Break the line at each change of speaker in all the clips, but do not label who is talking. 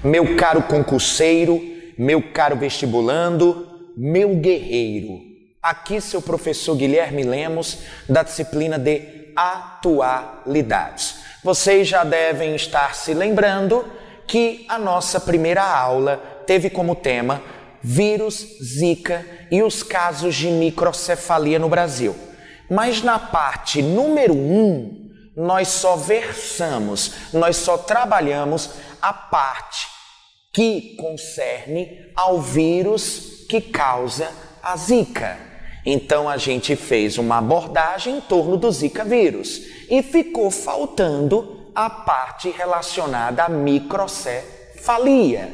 Meu caro concurseiro, meu caro vestibulando, meu guerreiro. Aqui seu professor Guilherme Lemos, da disciplina de Atualidades. Vocês já devem estar se lembrando que a nossa primeira aula teve como tema vírus Zika e os casos de microcefalia no Brasil. Mas na parte número 1, nós só trabalhamos a parte que concerne ao vírus que causa a Zika. Então a gente fez uma abordagem em torno do Zika vírus e ficou faltando a parte relacionada à microcefalia.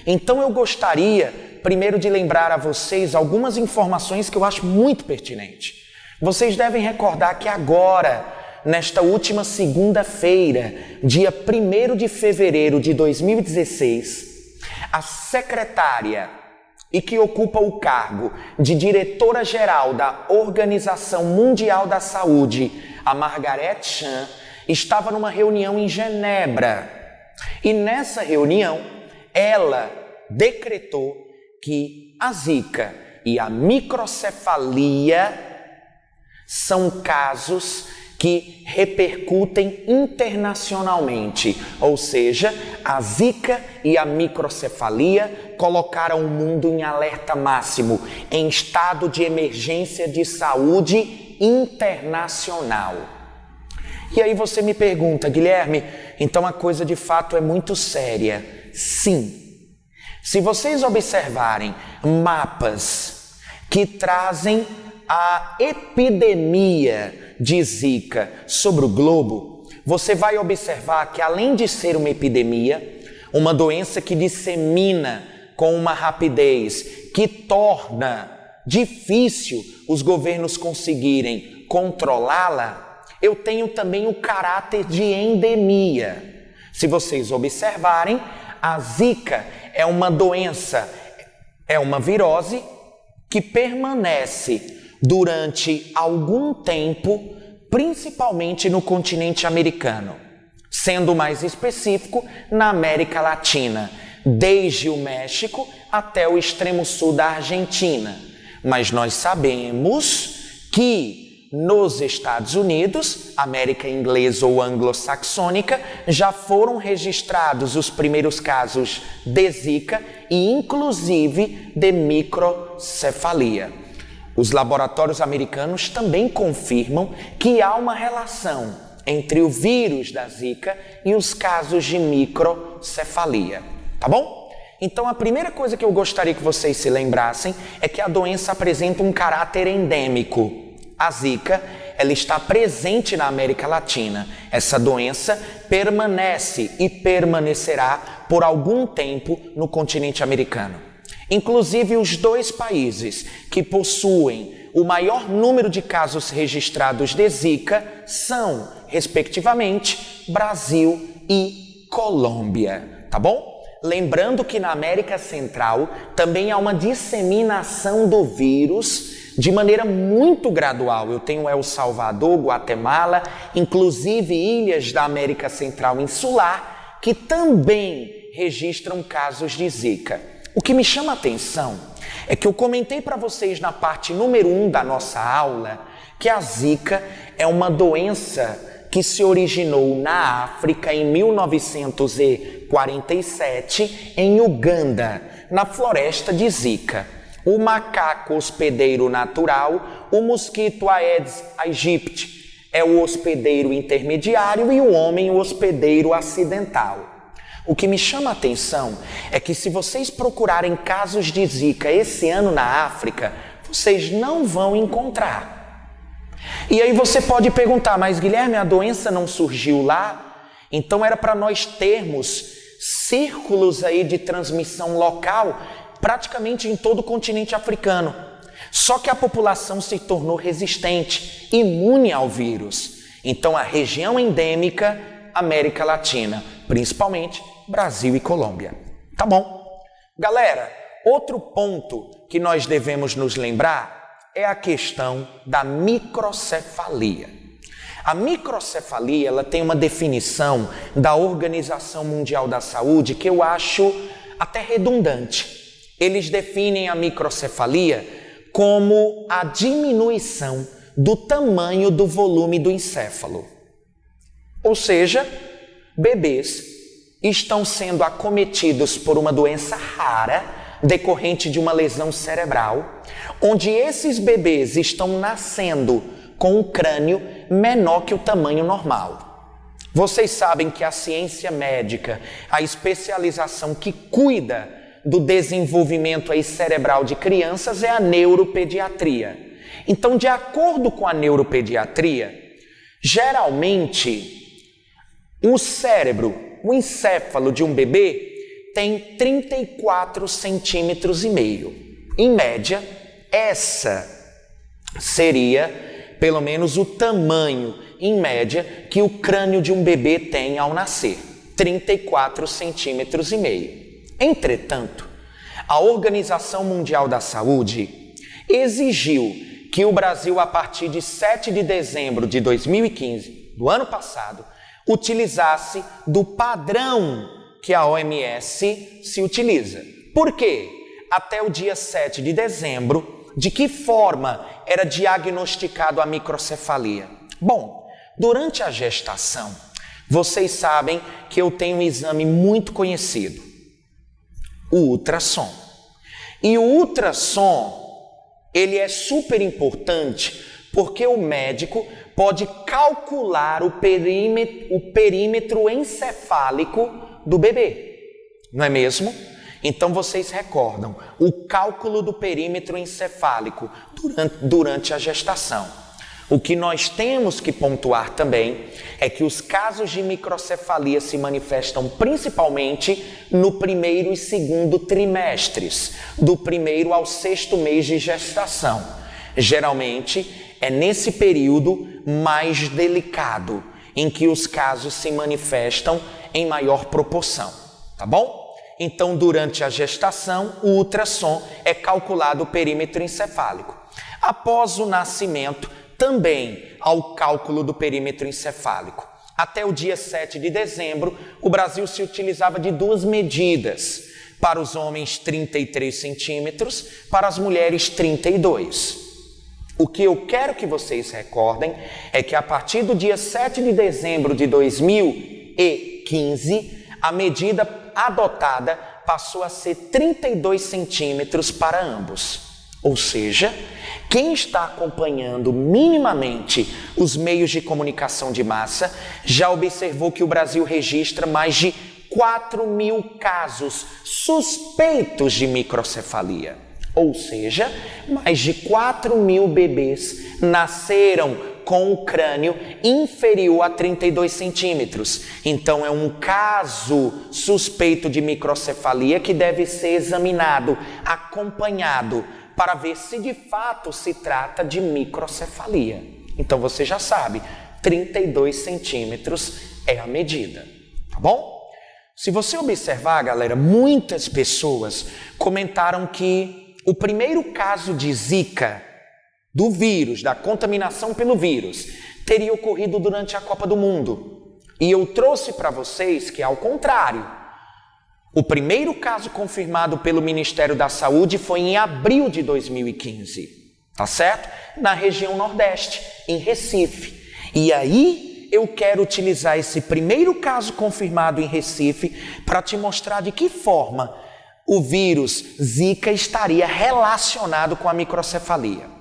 Então eu gostaria primeiro de lembrar a vocês algumas informações que eu acho muito pertinentes. Vocês devem recordar que agora, nesta última segunda-feira, dia 1º de fevereiro de 2016, a secretária e que ocupa o cargo de diretora-geral da Organização Mundial da Saúde, a Margaret Chan, estava numa reunião em Genebra. E nessa reunião, ela decretou que a Zika e a microcefalia são casos que repercutem internacionalmente, ou seja, a Zika e a microcefalia colocaram o mundo em alerta máximo, em estado de emergência de saúde internacional. E aí você me pergunta, Guilherme, então a coisa de fato é muito séria. Sim. Se vocês observarem mapas que trazem a epidemia de Zika sobre o globo, você vai observar que além de ser uma epidemia, uma doença que dissemina com uma rapidez que torna difícil os governos conseguirem controlá-la, eu tenho também o caráter de endemia. Se vocês observarem, a Zika é uma doença, é uma virose que permanece durante algum tempo, principalmente no continente americano, sendo mais específico na América Latina, desde o México até o extremo sul da Argentina. Mas nós sabemos que nos Estados Unidos, América inglesa ou anglo-saxônica, já foram registrados os primeiros casos de Zika e inclusive de microcefalia. Os laboratórios americanos também confirmam que há uma relação entre o vírus da Zika e os casos de microcefalia, tá bom? Então a primeira coisa que eu gostaria que vocês se lembrassem é que a doença apresenta um caráter endêmico. A Zika, ela está presente na América Latina. Essa doença permanece e permanecerá por algum tempo no continente americano. Inclusive, os dois países que possuem o maior número de casos registrados de Zika são, respectivamente, Brasil e Colômbia, tá bom? Lembrando que na América Central também há uma disseminação do vírus de maneira muito gradual. Eu tenho El Salvador, Guatemala, inclusive ilhas da América Central insular, que também registram casos de Zika. O que me chama a atenção é que eu comentei para vocês na parte número 1 da nossa aula que a Zika é uma doença que se originou na África em 1947, em Uganda, na floresta de Zika. O macaco hospedeiro natural, o mosquito Aedes aegypti, é o hospedeiro intermediário e o homem o hospedeiro acidental. O que me chama a atenção é que se vocês procurarem casos de Zika esse ano na África, vocês não vão encontrar. E aí você pode perguntar, mas Guilherme, a doença não surgiu lá? Então era para nós termos círculos aí de transmissão local praticamente em todo o continente africano. Só que a população se tornou resistente, imune ao vírus. Então a região endêmica, América Latina, principalmente Brasil e Colômbia. Tá bom? Galera, outro ponto que nós devemos nos lembrar é a questão da microcefalia. A microcefalia, ela tem uma definição da Organização Mundial da Saúde que eu acho até redundante. Eles definem a microcefalia como a diminuição do tamanho do volume do encéfalo. Ou seja, bebês estão sendo acometidos por uma doença rara decorrente de uma lesão cerebral, onde esses bebês estão nascendo com um crânio menor que o tamanho normal. Vocês sabem que a ciência médica, a especialização que cuida do desenvolvimento aí cerebral de crianças é a neuropediatria. Então, de acordo com a neuropediatria, geralmente o cérebro, o encéfalo de um bebê tem 34 centímetros e meio. Em média, essa seria pelo menos o tamanho, em média, que o crânio de um bebê tem ao nascer. 34 centímetros e meio. Entretanto, a Organização Mundial da Saúde exigiu que o Brasil, a partir de 7 de dezembro de 2015, do ano passado, utilizasse do padrão que a OMS se utiliza. Por quê? Até o dia 7 de dezembro, de que forma era diagnosticado a microcefalia? Bom, durante a gestação, vocês sabem que eu tenho um exame muito conhecido, o ultrassom. E o ultrassom, ele é super importante porque o médico pode calcular o perímetro encefálico do bebê, não é mesmo? Então vocês recordam o cálculo do perímetro encefálico durante a gestação. O que nós temos que pontuar também é que os casos de microcefalia se manifestam principalmente no primeiro e segundo trimestres, do primeiro ao sexto mês de gestação. Geralmente é nesse período mais delicado, em que os casos se manifestam em maior proporção, tá bom? Então, durante a gestação, o ultrassom é calculado o perímetro encefálico. Após o nascimento, também ao cálculo do perímetro encefálico. Até o dia 7 de dezembro, o Brasil se utilizava de duas medidas. Para os homens, 33 centímetros, para as mulheres, 32. O que eu quero que vocês recordem é que a partir do dia 7 de dezembro de 2015, a medida adotada passou a ser 32 centímetros para ambos. Ou seja, quem está acompanhando minimamente os meios de comunicação de massa já observou que o Brasil registra mais de 4.000 casos suspeitos de microcefalia. Ou seja, mais de 4.000 bebês nasceram com o crânio inferior a 32 centímetros. Então, é um caso suspeito de microcefalia que deve ser examinado, acompanhado, para ver se de fato se trata de microcefalia. Então, você já sabe, 32 centímetros é a medida, tá bom? Se você observar, galera, muitas pessoas comentaram que o primeiro caso de Zika, do vírus, da contaminação pelo vírus, teria ocorrido durante a Copa do Mundo. E eu trouxe para vocês que, ao contrário, o primeiro caso confirmado pelo Ministério da Saúde foi em abril de 2015, tá certo? Na região Nordeste, em Recife. E aí eu quero utilizar esse primeiro caso confirmado em Recife para te mostrar de que forma o vírus Zika estaria relacionado com a microcefalia.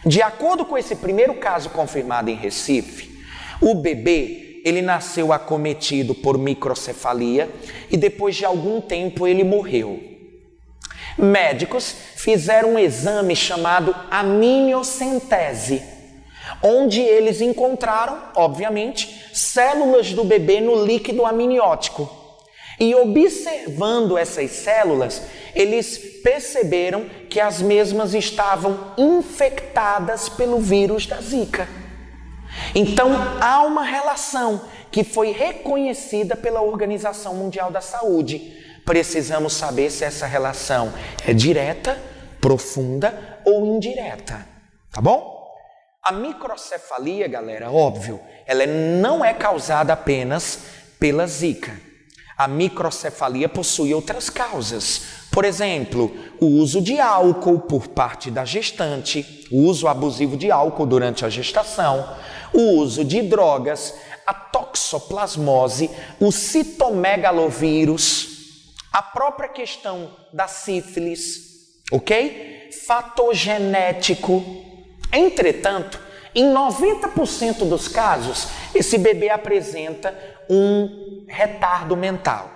De acordo com esse primeiro caso confirmado em Recife, o bebê, ele nasceu acometido por microcefalia e depois de algum tempo ele morreu. Médicos fizeram um exame chamado amniocentese, onde eles encontraram, obviamente, células do bebê no líquido amniótico. E observando essas células, eles perceberam que as mesmas estavam infectadas pelo vírus da Zika. Então, há uma relação que foi reconhecida pela Organização Mundial da Saúde. Precisamos saber se essa relação é direta, profunda ou indireta, tá bom? A microcefalia, galera, óbvio, ela não é causada apenas pela Zika. A microcefalia possui outras causas. Por exemplo, o uso de álcool por parte da gestante, o uso abusivo de álcool durante a gestação, o uso de drogas, a toxoplasmose, o citomegalovírus, a própria questão da sífilis, ok? Fator genético. Entretanto, em 90% dos casos, esse bebê apresenta um retardo mental,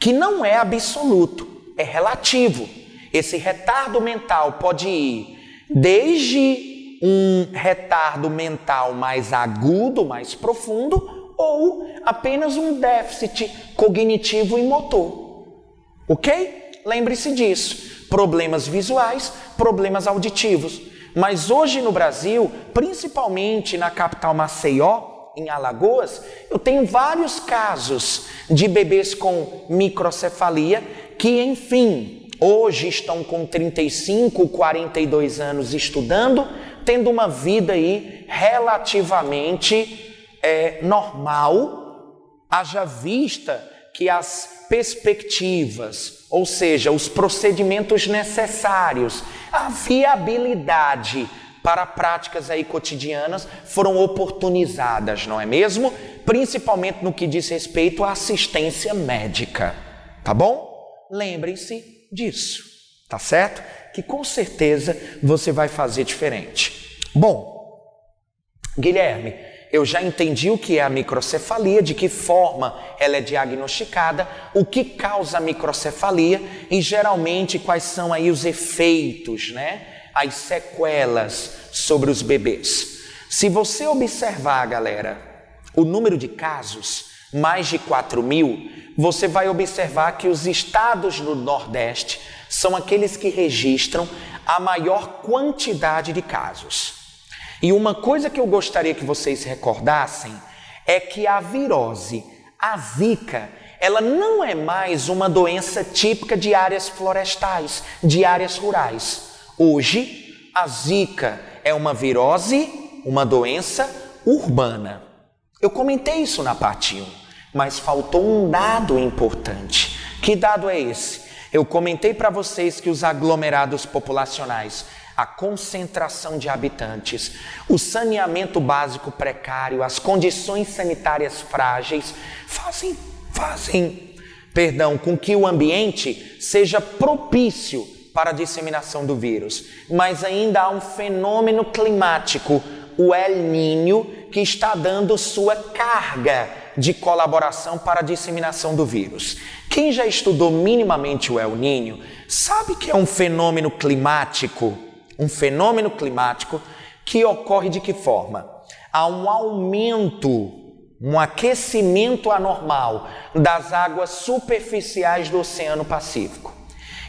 que não é absoluto, é relativo. Esse retardo mental pode ir desde um retardo mental mais agudo, mais profundo, ou apenas um déficit cognitivo e motor. Ok? Lembre-se disso. Problemas visuais, problemas auditivos. Mas hoje no Brasil, principalmente na capital Maceió, em Alagoas, eu tenho vários casos de bebês com microcefalia que, enfim, hoje estão com 35, 42 anos estudando, tendo uma vida aí relativamente normal, haja vista que as perspectivas, ou seja, os procedimentos necessários, a viabilidade para práticas aí cotidianas foram oportunizadas, não é mesmo? Principalmente no que diz respeito à assistência médica, tá bom? Lembrem-se disso, tá certo? Que com certeza você vai fazer diferente. Bom, Guilherme, eu já entendi o que é a microcefalia, de que forma ela é diagnosticada, o que causa a microcefalia e geralmente quais são aí os efeitos, né? As sequelas sobre os bebês. Se você observar, galera, o número de casos, mais de 4.000, você vai observar que os estados do Nordeste são aqueles que registram a maior quantidade de casos. E uma coisa que eu gostaria que vocês recordassem é que a virose, a Zika, ela não é mais uma doença típica de áreas florestais, de áreas rurais. Hoje, a Zika é uma virose, uma doença urbana. Eu comentei isso na parte 1, mas faltou um dado importante. Que dado é esse? Eu comentei para vocês que os aglomerados populacionais, a concentração de habitantes, o saneamento básico precário, as condições sanitárias frágeis fazem com que o ambiente seja propício para a disseminação do vírus. Mas ainda há um fenômeno climático, o El Niño, que está dando sua carga de colaboração para a disseminação do vírus. Quem já estudou minimamente o El Niño sabe que é um fenômeno climático que ocorre de que forma? Há um aumento, um aquecimento anormal das águas superficiais do Oceano Pacífico.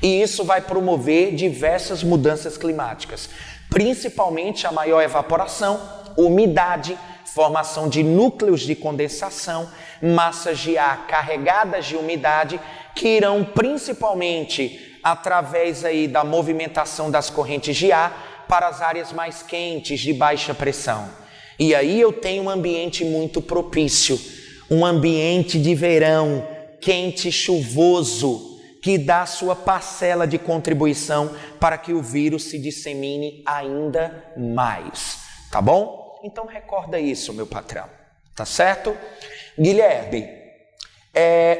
E isso vai promover diversas mudanças climáticas, principalmente a maior evaporação, umidade, formação de núcleos de condensação, massas de ar carregadas de umidade, que irão principalmente através aí da movimentação das correntes de ar para as áreas mais quentes de baixa pressão. E aí eu tenho um ambiente muito propício, um ambiente de verão, quente, chuvoso, que dá sua parcela de contribuição para que o vírus se dissemine ainda mais, tá bom? Então recorda isso, meu patrão, tá certo? Guilherme,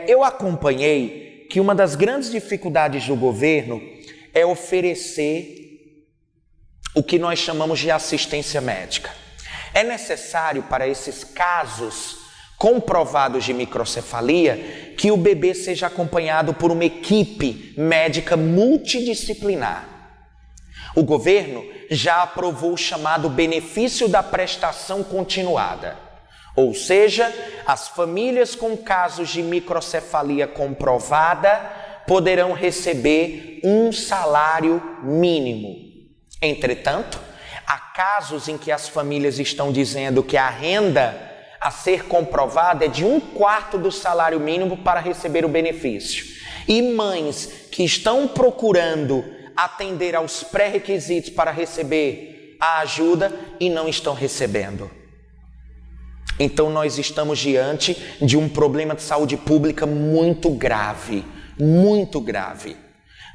eu acompanhei que uma das grandes dificuldades do governo é oferecer o que nós chamamos de assistência médica. É necessário para esses casos comprovados de microcefalia que o bebê seja acompanhado por uma equipe médica multidisciplinar. O governo já aprovou o chamado benefício da prestação continuada. Ou seja, as famílias com casos de microcefalia comprovada poderão receber um salário mínimo. Entretanto, há casos em que as famílias estão dizendo que a renda a ser comprovada é de 1/4 do salário mínimo para receber o benefício. E mães que estão procurando atender aos pré-requisitos para receber a ajuda e não estão recebendo. Então nós estamos diante de um problema de saúde pública muito grave, muito grave.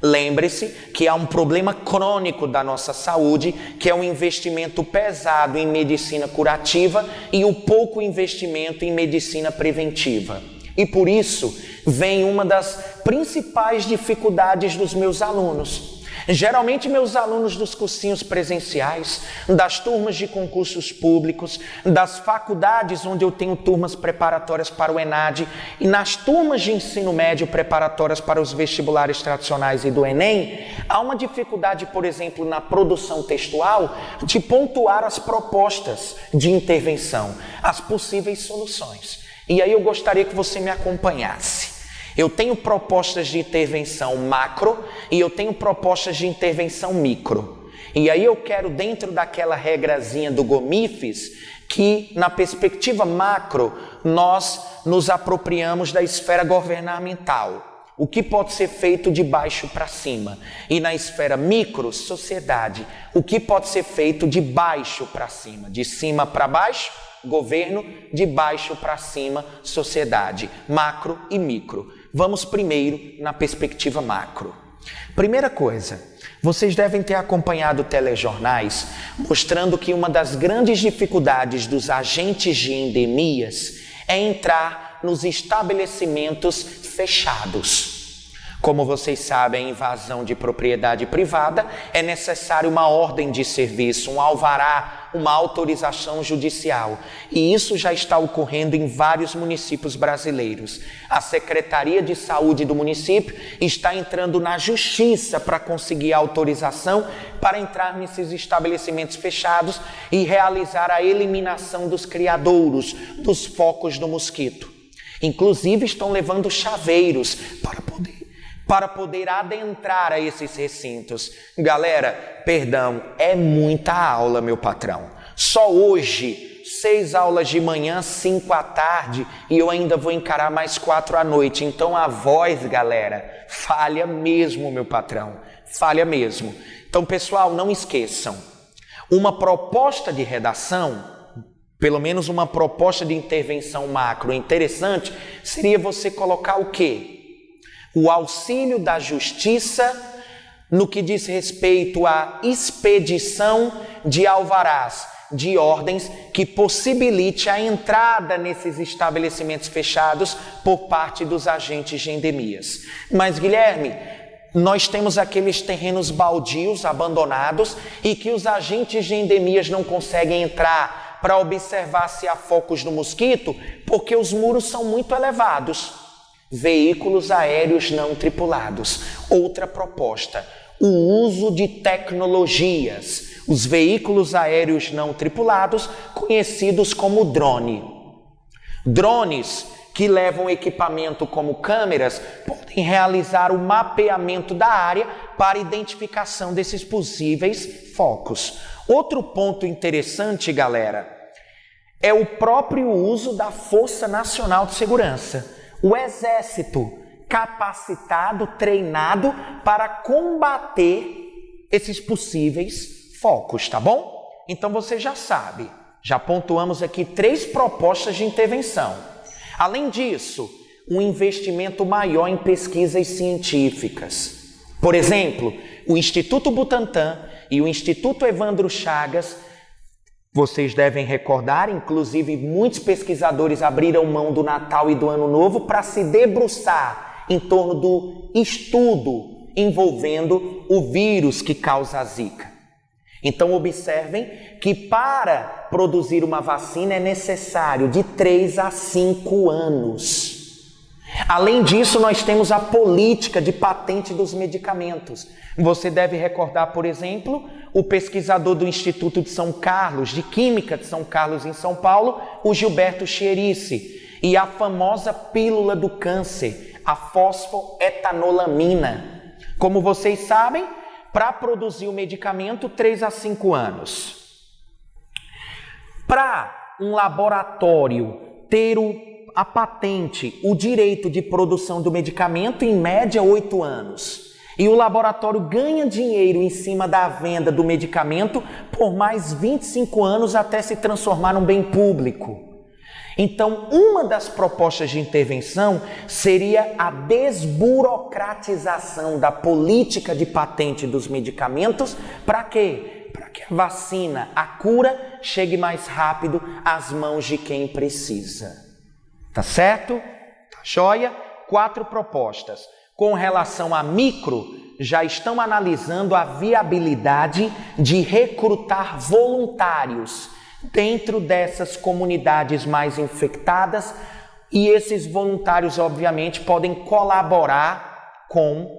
Lembre-se que há um problema crônico da nossa saúde, que é o investimento pesado em medicina curativa e o pouco investimento em medicina preventiva. E por isso vem uma das principais dificuldades dos meus alunos. Geralmente meus alunos dos cursinhos presenciais, das turmas de concursos públicos, das faculdades onde eu tenho turmas preparatórias para o ENAD e nas turmas de ensino médio preparatórias para os vestibulares tradicionais e do Enem, há uma dificuldade, por exemplo, na produção textual de pontuar as propostas de intervenção, as possíveis soluções. E aí eu gostaria que você me acompanhasse. Eu tenho propostas de intervenção macro e eu tenho propostas de intervenção micro. E aí eu quero, dentro daquela regrazinha do GOMIFES, que na perspectiva macro nós nos apropriamos da esfera governamental. O que pode ser feito de baixo para cima. E na esfera micro, sociedade, o que pode ser feito de baixo para cima. De cima para baixo, governo, de baixo para cima, sociedade. Macro e micro. Vamos primeiro na perspectiva macro. Primeira coisa, vocês devem ter acompanhado telejornais mostrando que uma das grandes dificuldades dos agentes de endemias é entrar nos estabelecimentos fechados. Como vocês sabem, a invasão de propriedade privada é necessário uma ordem de serviço, um alvará, uma autorização judicial. E isso já está ocorrendo em vários municípios brasileiros. A Secretaria de Saúde do município está entrando na justiça para conseguir a autorização para entrar nesses estabelecimentos fechados e realizar a eliminação dos criadouros, dos focos do mosquito. Inclusive estão levando chaveiros para poder adentrar a esses recintos. Galera, perdão, é muita aula, meu patrão. Só hoje, 6 aulas de manhã, 5 à tarde, e eu ainda vou encarar mais 4 à noite. Então a voz, galera, falha mesmo, meu patrão. Falha mesmo. Então, pessoal, não esqueçam. Uma proposta de redação, pelo menos uma proposta de intervenção macro interessante, seria você colocar o quê? O auxílio da justiça no que diz respeito à expedição de alvarás, de ordens que possibilite a entrada nesses estabelecimentos fechados por parte dos agentes de endemias. Mas, Guilherme, nós temos aqueles terrenos baldios, abandonados, e que os agentes de endemias não conseguem entrar para observar se há focos do mosquito, porque os muros são muito elevados. Veículos aéreos não tripulados. Outra proposta, o uso de tecnologias. Os veículos aéreos não tripulados, conhecidos como drone. Drones que levam equipamento como câmeras, podem realizar o mapeamento da área para identificação desses possíveis focos. Outro ponto interessante, galera, é o próprio uso da Força Nacional de Segurança. O Exército capacitado, treinado para combater esses possíveis focos, tá bom? Então você já sabe, já pontuamos aqui 3 propostas de intervenção. Além disso, um investimento maior em pesquisas científicas. Por exemplo, o Instituto Butantan e o Instituto Evandro Chagas, vocês devem recordar, inclusive muitos pesquisadores abriram mão do Natal e do Ano Novo para se debruçar em torno do estudo envolvendo o vírus que causa a Zika. Então observem que para produzir uma vacina é necessário de 3 a 5 anos. Além disso, nós temos a política de patente dos medicamentos. Você deve recordar, por exemplo, o pesquisador do Instituto de São Carlos, de Química de São Carlos, em São Paulo, o Gilberto Chierici, e a famosa pílula do câncer, a fosfoetanolamina. Como vocês sabem, para produzir o medicamento, 3 a 5 anos. Para um laboratório ter a patente, o direito de produção do medicamento, em média 8 anos. E o laboratório ganha dinheiro em cima da venda do medicamento por mais 25 anos até se transformar num bem público. Então, uma das propostas de intervenção seria a desburocratização da política de patente dos medicamentos. Para quê? Para que a vacina, a cura, chegue mais rápido às mãos de quem precisa. Tá certo? Tá joia? 4 propostas. Com relação a micro, já estão analisando a viabilidade de recrutar voluntários dentro dessas comunidades mais infectadas, e esses voluntários, obviamente, podem colaborar com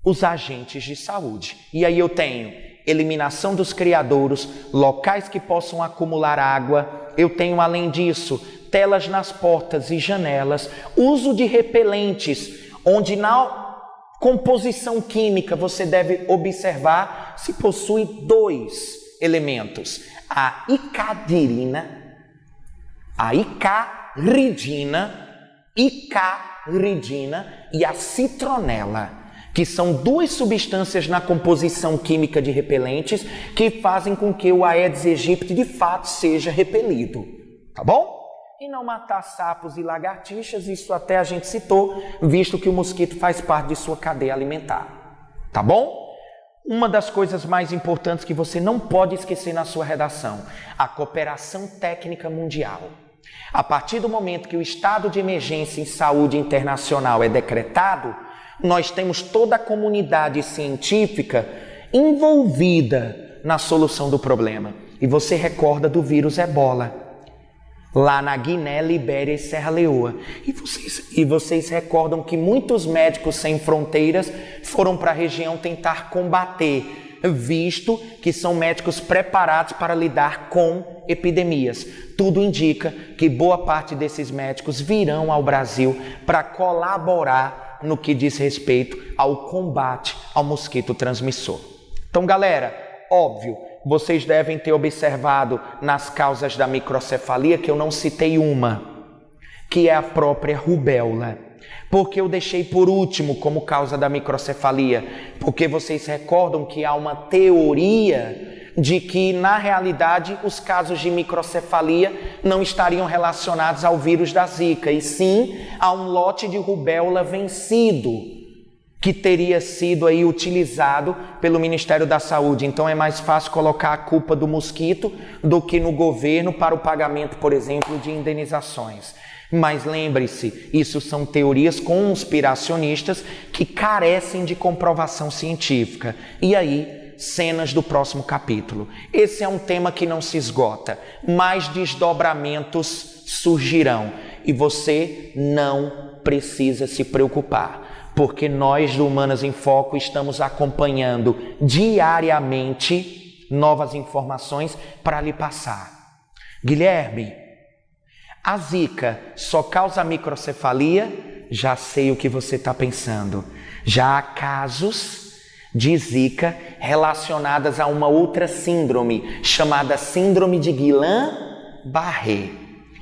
os agentes de saúde. E aí eu tenho eliminação dos criadouros, locais que possam acumular água, eu tenho, além disso, telas nas portas e janelas, uso de repelentes, onde na composição química você deve observar se possui 2 elementos: a icaridina e a citronela, que são 2 substâncias na composição química de repelentes que fazem com que o Aedes aegypti de fato seja repelido. Tá bom? E não matar sapos e lagartixas, isso até a gente citou, visto que o mosquito faz parte de sua cadeia alimentar. Tá bom? Uma das coisas mais importantes que você não pode esquecer na sua redação: a cooperação técnica mundial. A partir do momento que o estado de emergência em saúde internacional é decretado, nós temos toda a comunidade científica envolvida na solução do problema. E você recorda do vírus Ebola, lá na Guiné, Libéria e Serra Leoa. E vocês recordam que muitos médicos sem fronteiras foram para a região tentar combater, visto que são médicos preparados para lidar com epidemias. Tudo indica que boa parte desses médicos virão ao Brasil para colaborar no que diz respeito ao combate ao mosquito transmissor. Então, galera, óbvio, vocês devem ter observado nas causas da microcefalia que eu não citei uma, que é a própria rubéola. Porque eu deixei por último como causa da microcefalia? Porque vocês recordam que há uma teoria de que, na realidade, os casos de microcefalia não estariam relacionados ao vírus da Zika, e sim a um lote de rubéola vencido, que teria sido aí utilizado pelo Ministério da Saúde. Então é mais fácil colocar a culpa do mosquito do que no governo para o pagamento, por exemplo, de indenizações. Mas lembre-se, isso são teorias conspiracionistas que carecem de comprovação científica. E aí, cenas do próximo capítulo. Esse é um tema que não se esgota. Mais desdobramentos surgirão e você não precisa se preocupar, porque nós do Humanas em Foco estamos acompanhando diariamente novas informações para lhe passar. Guilherme, a Zika só causa microcefalia? Já sei o que você está pensando. Já há casos de Zika relacionadas a uma outra síndrome, chamada síndrome de Guillain-Barré.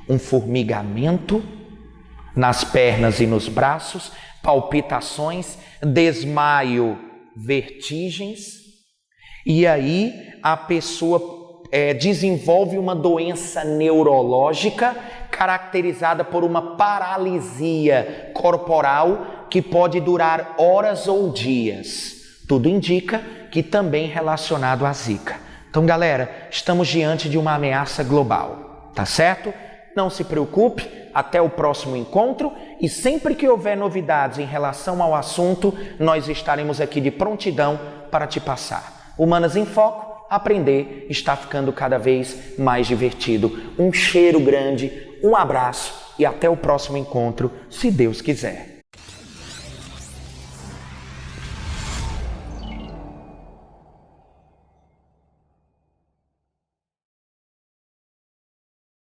Um formigamento nas pernas e nos braços, palpitações, desmaio, vertigens, e aí a pessoa desenvolve uma doença neurológica caracterizada por uma paralisia corporal que pode durar horas ou dias. Tudo indica que também relacionado à Zika. Então, galera, estamos diante de uma ameaça global, tá certo? Não se preocupe, até o próximo encontro, e sempre que houver novidades em relação ao assunto, nós estaremos aqui de prontidão para te passar. Humanas em Foco, aprender está ficando cada vez mais divertido. Um cheiro grande, um abraço e até o próximo encontro, se Deus quiser.